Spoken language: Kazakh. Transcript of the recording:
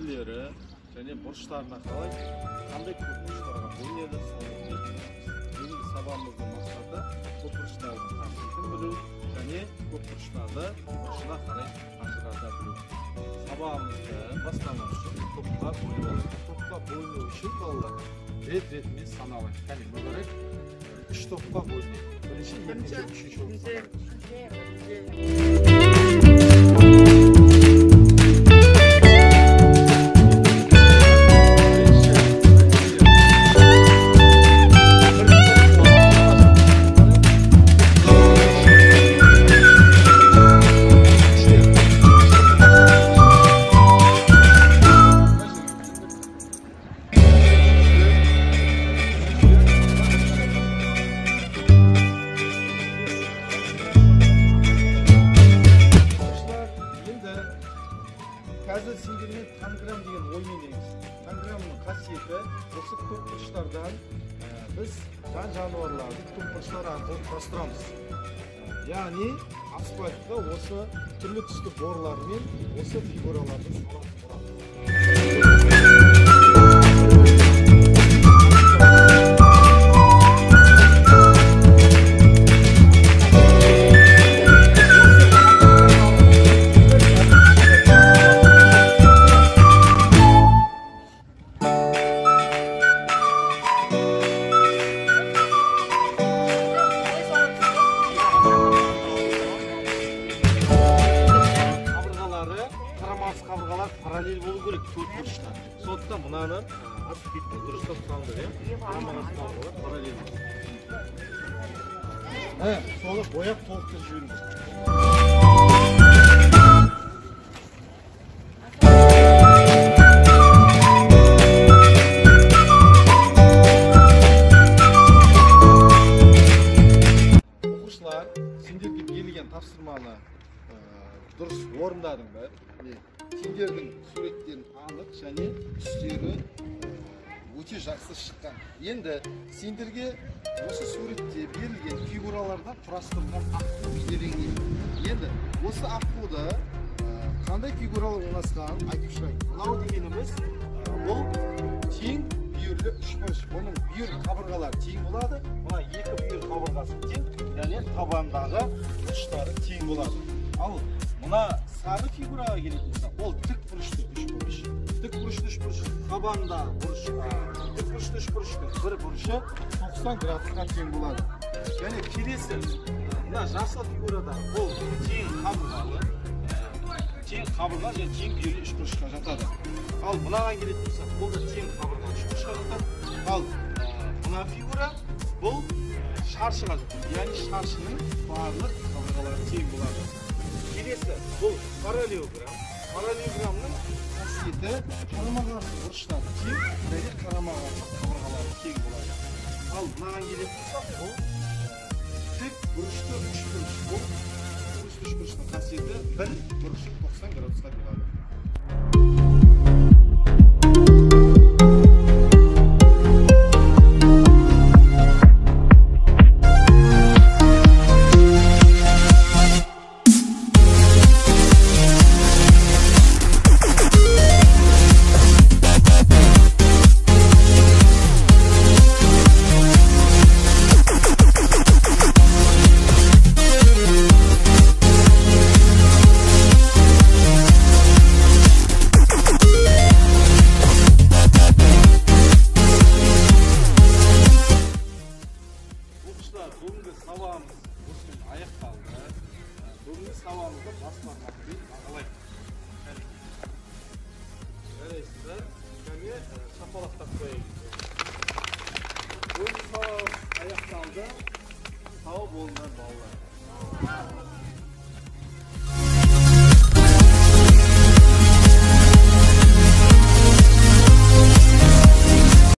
түрлері және бұрыштарына қалай қандай көпбұрыштарға бөлінеді соны бүгінгі сабағымыздың мақсаты көпбұрыштардың қасиетін білу және көпбұрыштарды бұрышына қарай ажырата білу. Сабағымызды бастамас үшін топқа бөлінеді. Топқа бөліну үшін балалар рет-ретімен саналады. Кәне мүгірек 3 топқа бөлінеді. Бірінші, екінші, үшінші Қазір сендермен танграмм деген оймен деңіз. Танграммның қасиеті осы көпбұрыштардан біз жан жануарларды көпбұрыштар арқылы құрастырамыз. Яғни асфальтқа осы түрлі түсті борлармен осы фигураларды салып құрамыз. Қабырғалар параллель болу керек көпбұрышта. Сондықтан мынаны асып кетпей дұрыстап салды, қабырғалар параллель. Соны бояп толықтырып жіберу керек. Оқушылар, сендерге берілген тапсырманы дұрыс орындадыңдар. Сендердің суреттерін анық және түстері өте жақсы шыққан. Енді сендерге осы суретте берілген фигуралардан құрастырылған аққу бейнеленген. Енді осы аққуда қандай фигуралар орналасқанын айтып шығайын. Мынау дегеніміз бұл тең бүйірлі үшбұрыш. Бұның бүйір қабырғалары тең болады. Мына екі бүйір қабырғасы тең, және табандағы бұрыштары тең болады. Ал мына сары фигураға келетін болсақ, ол тік бұрышты үшбұрыш. Тік бұрышты үшбұрыш табанда бұрыш, тік бұрышты үшбұрыштың бір бұрышы 90 градусқа тең болады. Және келесі мына жасыл фигурада ол тең қабырғалы, тең қабырға және тең бүйірлі үшбұрышқа жатады. Ал мынаған келетін болсақ, ол да тең қабырғалы үшбұрышқа жатады. Ал мына фигура бұл шаршыға жатады. Яғни шаршының барлық қабырғалары тең болады. Келесі бұл параллелограмм. Параллелограммның қасиеті қарама-қарсы бұрыштары тең және қарама-қарсы қабырғалары тең болады. Ал мынаған келетін болсақ, бұл тік бұрышты үшбұрыш. Бұл бұрышты үшбұрыштың қасиеті бір бұрышы 90 градусқа болады. Бүгінгі сабағымыз осымен аяқталды. Бүгінгі сабағымызды баспасымен бағалайық. Жарайсыздар, және шапалақтап қояйық. Бүгінгі сабағымыз аяқталды. Сау болыңдар балалар.